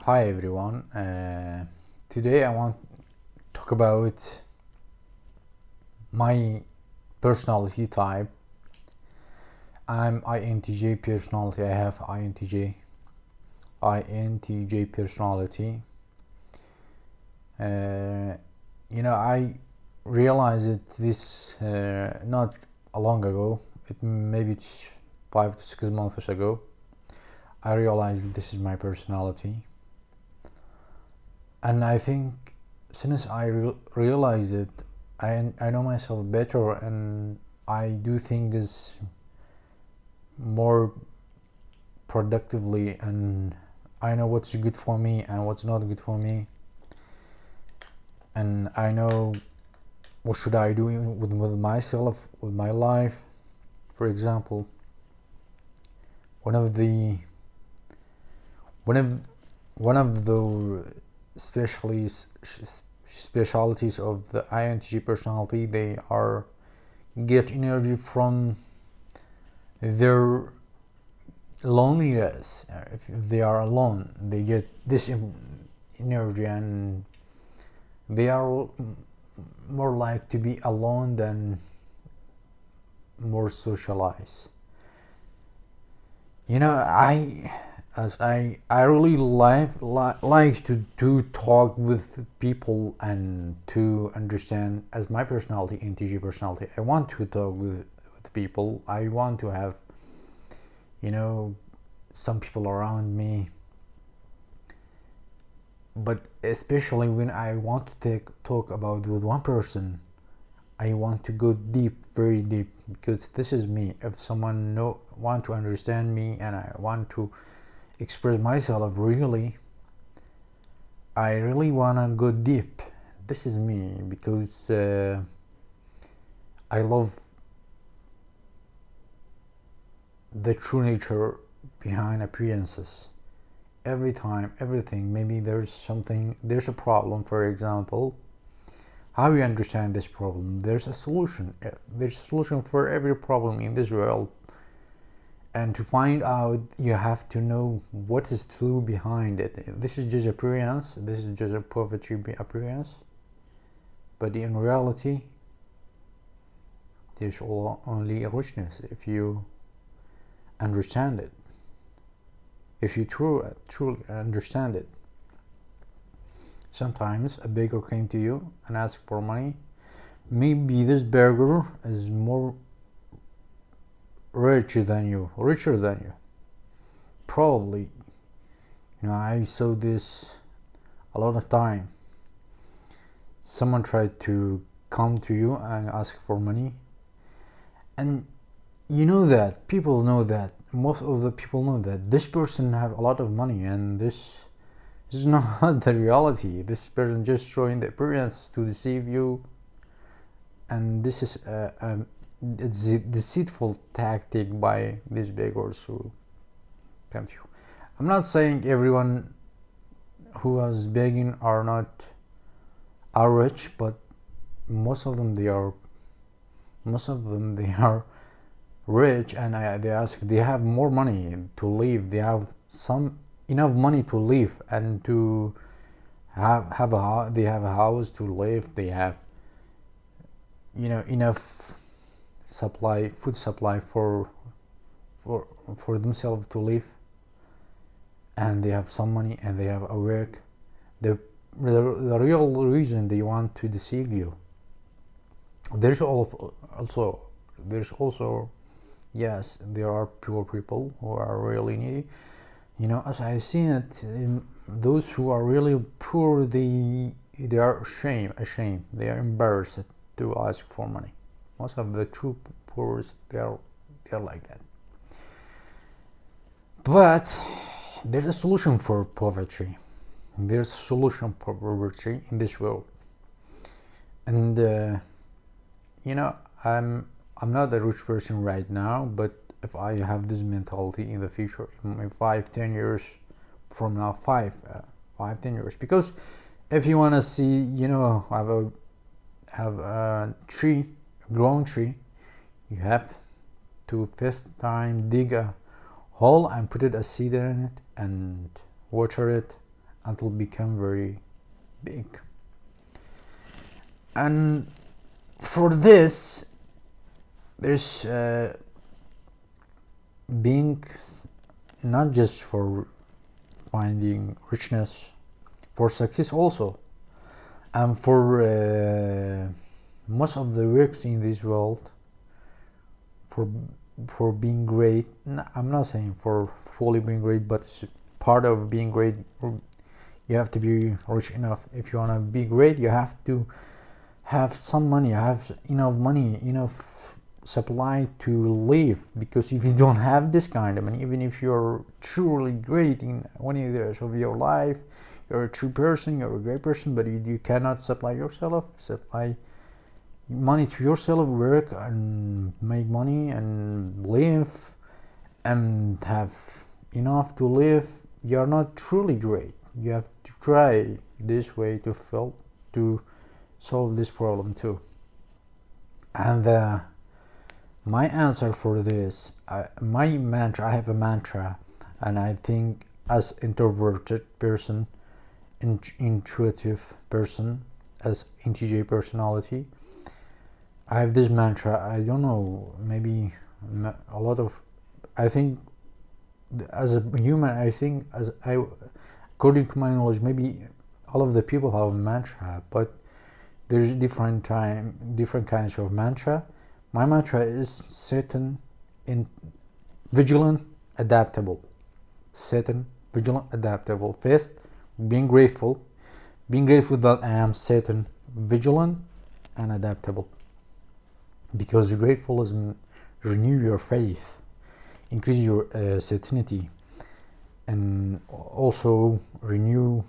Hi everyone. Today I want to talk about my personality type. I'm INTJ personality. I have INTJ personality. I realized this not long ago. Maybe it's 5 to 6 months ago. I realized this is my personality. And I think since I realized it, I know myself better, and I do things more productively, and I know what's good for me and what's not good for me, and I know what should I do with myself, with my life. For example, one of the specialities of the INTJ personality, they are get energy from their loneliness. If they are alone, they get this energy, and they are more like to be alone than more socialized. I really like to talk with people and to understand. As my personality, INTJ personality, I want to talk with people. I want to have some people around me, but especially when I want to talk about with one person, I want to go deep, very deep, because this is me. If someone want to understand me and I want to express myself really, I really want to go deep. This is me, because I love the true nature behind appearances. Every time, everything, maybe there's a problem, for example. How you understand this problem? There's a solution. There's a solution for every problem in this world. And to find out, you have to know what is true behind it. This is just appearance. This is just a poverty appearance. But in reality, there's only richness if you understand it. If you truly understand it. Sometimes a beggar came to you and asked for money. Maybe this beggar is more richer than you. Probably. I saw this a lot of time. Someone tried to come to you and ask for money, and that people know that, most of the people know that this person have a lot of money, and this is not the reality. This person just showing the appearance to deceive you, and this is it's a deceitful tactic by these beggars who come to you. I'm not saying everyone who is begging are rich, but most of them they are rich, and they ask, they have more money to live, they have enough money to live and to they have a house to live, they have enough food supply for themselves to live, and they have some money and they have a work. The real reason they want to deceive you. There's also yes, there are poor people who are really needy. As I seen it, those who are really poor, they are ashamed. They are embarrassed to ask for money. Most of the true poor, they're like that. But there's a solution for poverty. There's a solution for poverty in this world. And I'm not a rich person right now, but if I have this mentality in the future, in 5-10 years from now, 5-10 years, because if you want to see, have a grown tree, you have to first time dig a hole and put a seed in it and water it until it become very big. And for this, there's being not just for finding richness, for success also, and for most of the works in this world, for being great. I'm not saying for fully being great, but it's part of being great. You have to be rich enough. If you want to be great, you have to have some money, have enough money, enough supply to live. Because if you don't have this kind of money, even if you're truly great in one areas of your life, you're a true person, you're a great person, but you cannot supply money to yourself, work and make money and live and have enough to live, you're not truly great. You have to try this way to solve this problem too. And my answer for this, I have a mantra, and I think as introverted person, intuitive person, as INTJ personality, I have this mantra. I don't know, maybe a lot of, I think as a human, according to my knowledge, maybe all of the people have a mantra, but there's different kinds of mantra. My mantra is certain, vigilant, adaptable. Certain, vigilant, adaptable. First, being grateful that I am certain, vigilant, and adaptable. Because grateful is renew your faith, increase your certainty, and also you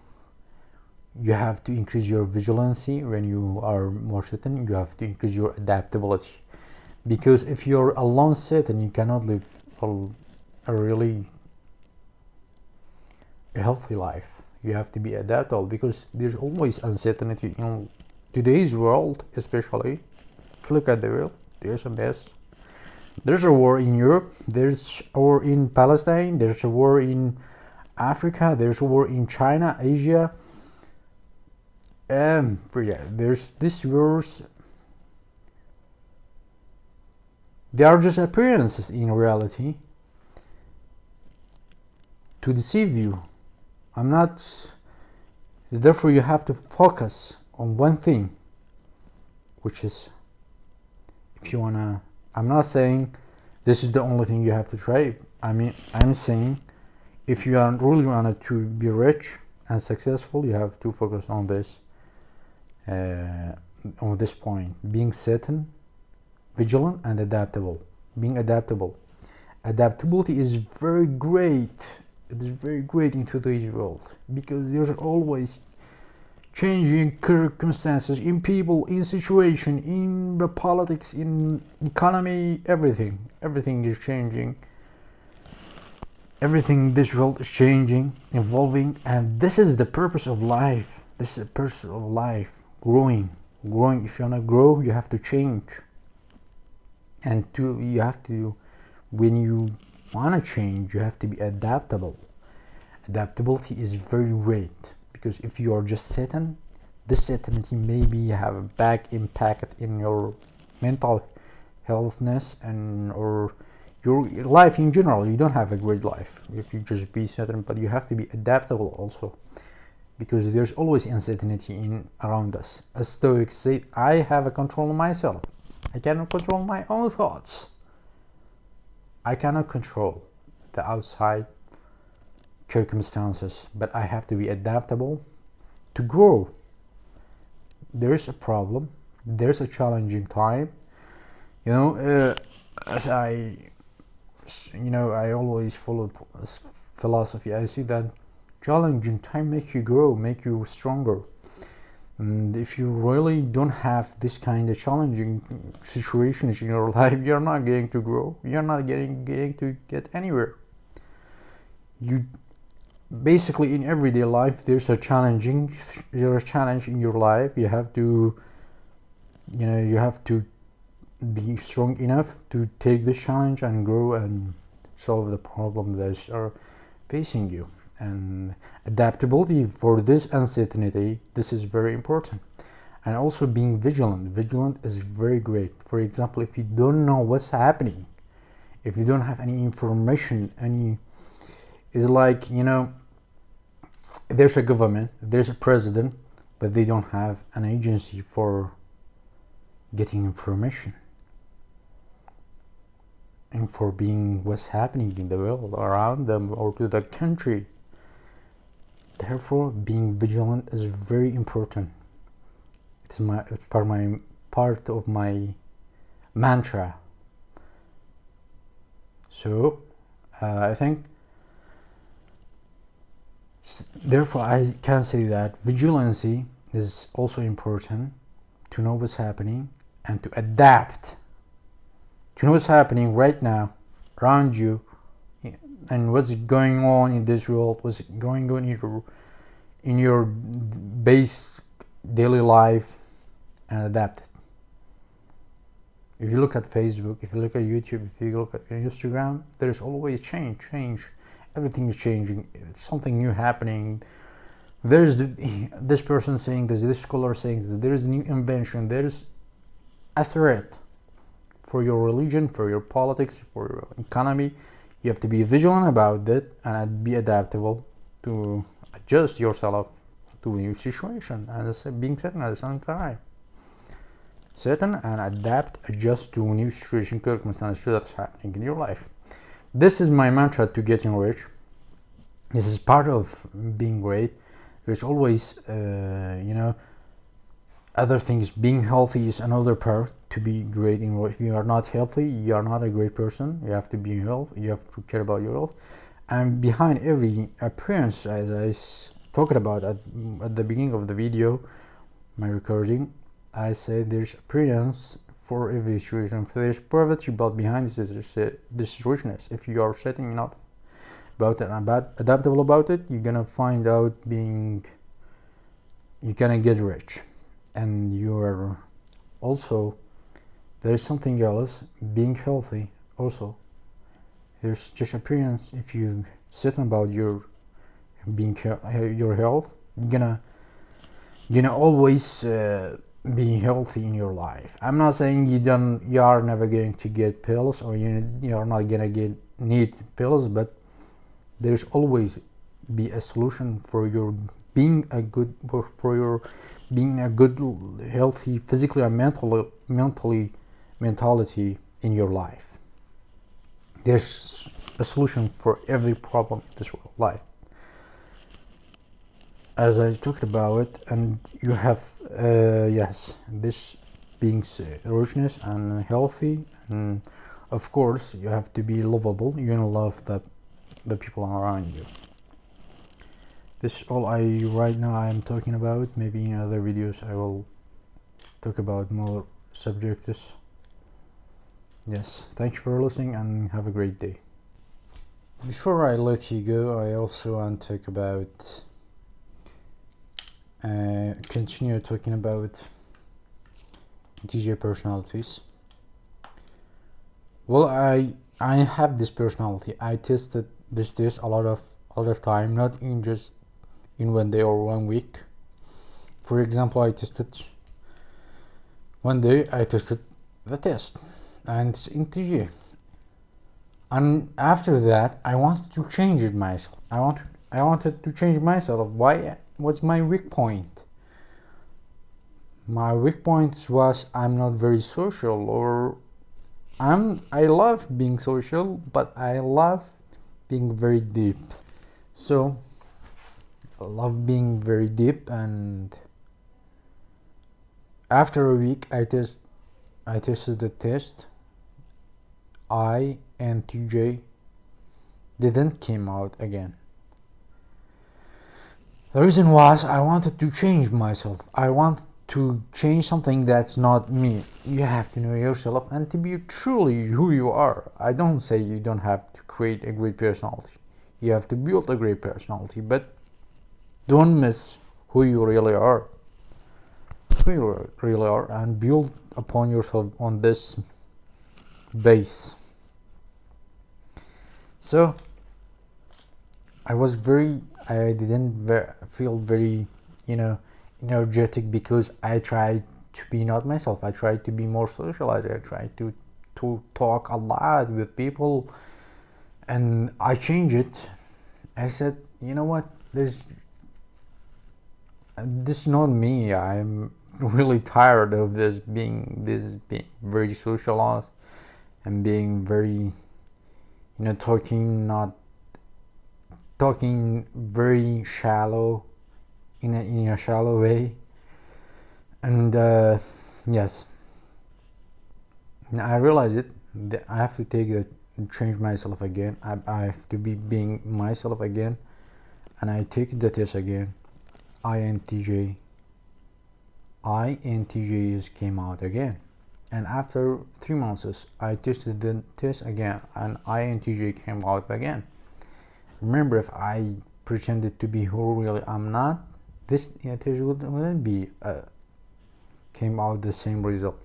have to increase your vigilancy. When you are more certain, you have to increase your adaptability. Because if you're alone certain, you cannot live a really healthy life. You have to be adaptable, because there's always uncertainty in today's world, especially. If you look at the world, there's a mess. There's a war in Europe, there's a war in Palestine, there's a war in Africa, there's a war in China, Asia. There's these wars. They are just appearances in reality to deceive you. Therefore you have to focus on one thing, which is, if you wanna, I'm not saying this is the only thing you have to try. I'm saying if you really wanted to be rich and successful, you have to focus on this point: being certain, vigilant, and adaptable. Being adaptable. Adaptability is very great. It is very great in today's world, because there's always changing circumstances in people, in situation, in the politics, in economy, everything is changing. Everything in this world is changing, evolving, and this is the purpose of life. This is the purpose of life: growing. If you want to grow, you have to change, and when you want to change, you have to be adaptable. Adaptability is very great, because if you are just certain, this certainty maybe have a bad impact in your mental healthness or your life in general. You don't have a great life if you just be certain, but you have to be adaptable also, because there's always uncertainty around us. As Stoics say, I have a control of myself. I cannot control my own thoughts. I cannot control the outside circumstances, but I have to be adaptable to grow. There is a problem, there's a challenging time. As I always follow philosophy. I see that challenging time make you grow, make you stronger. And if you really don't have this kind of challenging situations in your life, you're not going to grow. You're not going to get anywhere. You basically, in everyday life, there's a challenge in your life. You have to be strong enough to take this challenge and grow and solve the problem that are facing you. and adaptability for this uncertainty. This is very important. And also being vigilant is very great. For example, if you don't know what's happening, if you don't have any information, it's like, there's a government, there's a president, but they don't have an agency for getting information and for being what's happening in the world around them or to the country. Therefore, being vigilant is very important. It's part of my mantra. So I think, therefore, I can say that vigilance is also important, to know what's happening and to adapt, to know what's happening right now around you and what's going on in this world, what's going on in your base daily life, and adapt it. If you look at Facebook, if you look at YouTube, if you look at Instagram, there's always change. Everything is changing. Something new happening. There's this person saying this scholar saying that there is a new invention. There is a threat for your religion, for your politics, for your economy. You have to be vigilant about it and be adaptable to adjust yourself to a new situation, and being certain at the same time. Certain and adapt, adjust to new situation, circumstances that's happening in your life. This is my mantra to getting rich. This is part of being great. There's always, other things. Being healthy is another part to be great in life. If you are not healthy, you are not a great person. You have to be healthy. You have to care about your health. And behind every appearance, as I talked about at the beginning of the video, my recording, I say there's appearance for every situation. There's poverty, but behind this is richness. If you are setting enough about it and adaptable about it, you're gonna find out you're gonna get rich. And you are also, there is something else, being healthy also. There's just appearance. If you set about your health, you're gonna always be healthy in your life. I'm not saying you are never going to get pills, or you are not gonna need pills, but there's always be a solution for your being a good healthy physically and mentality in your life. There's a solution for every problem in this life, as I talked about it. And you have this being richness and healthy, and of course you have to be lovable. You're gonna love the people around you. This is all right now I am talking about. Maybe in other videos I will talk about more subjects. Yes, thank you for listening and have a great day. Before I let you go, I also want to talk about continue talking about INTJ personalities. Well, I have this personality. I tested this test a lot of time, not in just in 1 day or 1 week. For example, one day I tested the test, and it's INTJ. And after that, I wanted to change it myself. I wanted to change myself. Why? What's my weak point? My weak point was I'm not very social, or I love being social, but I love being very deep. So I love being very deep, and after a week I tested the test. INTJ didn't came out again. The reason was I wanted to change myself. I want to change something that's not me. You have to know yourself and to be truly who you are. I don't say you don't have to create a great personality. You have to build a great personality, but don't miss who you really are. And build upon yourself on this base. So I didn't feel very, you know, energetic, because I tried to be not myself. I tried to be more socialized. I tried to talk a lot with people, and I changed it. I said, you know what, this is not me. I'm really tired of being very socialized and being very, talking very shallow, in a shallow way. And yes, I realized it, that I have to take it and change myself again. I have to be being myself again, and I take the test again. INTJ came out again, and after 3 months I tested the test again, and INTJ came out again. Remember, if I pretended to be who really I'm not, this test wouldn't be came out the same result.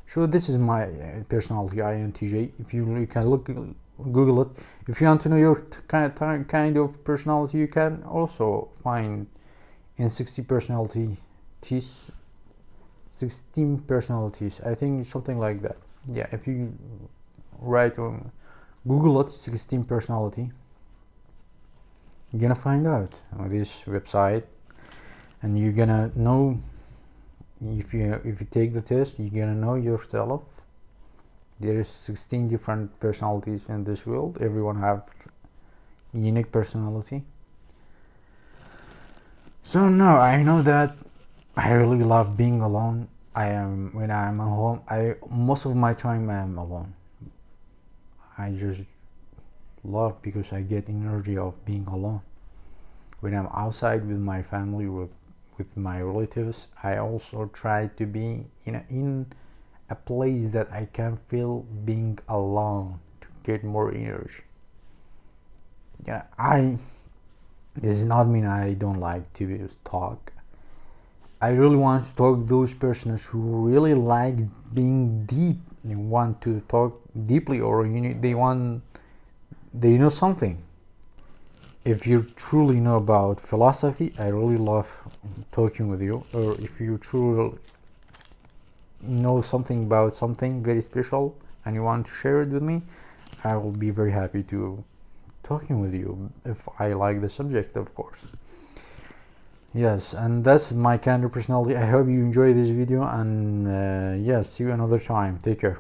So this is my personality, INTJ. If you can Google it. If you want to know your kind of personality, you can also find in 16 personalities, I think, something like that. Yeah, if you write on Google it, 16 personality, you're gonna find out on this website, and you're gonna know, if you take the test, you're gonna know yourself. There is 16 different personalities in this world. Everyone have unique personality. So now I know that I really love being alone. When I'm at home, most of my time I am alone. I just love, because I get energy of being alone. When I'm outside with my family, with my relatives, I also try to be in a place that I can feel being alone, to get more energy. This does not mean I don't like to talk. I really want to talk to those persons who really like being deep. They want to talk deeply, or they know something. If you truly know about philosophy, I really love talking with you. Or if you truly know something about something very special and you want to share it with me, I will be very happy to talking with you, if I like the subject, of course. Yes, and that's my kind of personality. I hope you enjoy this video, and yes, see you another time. Take care.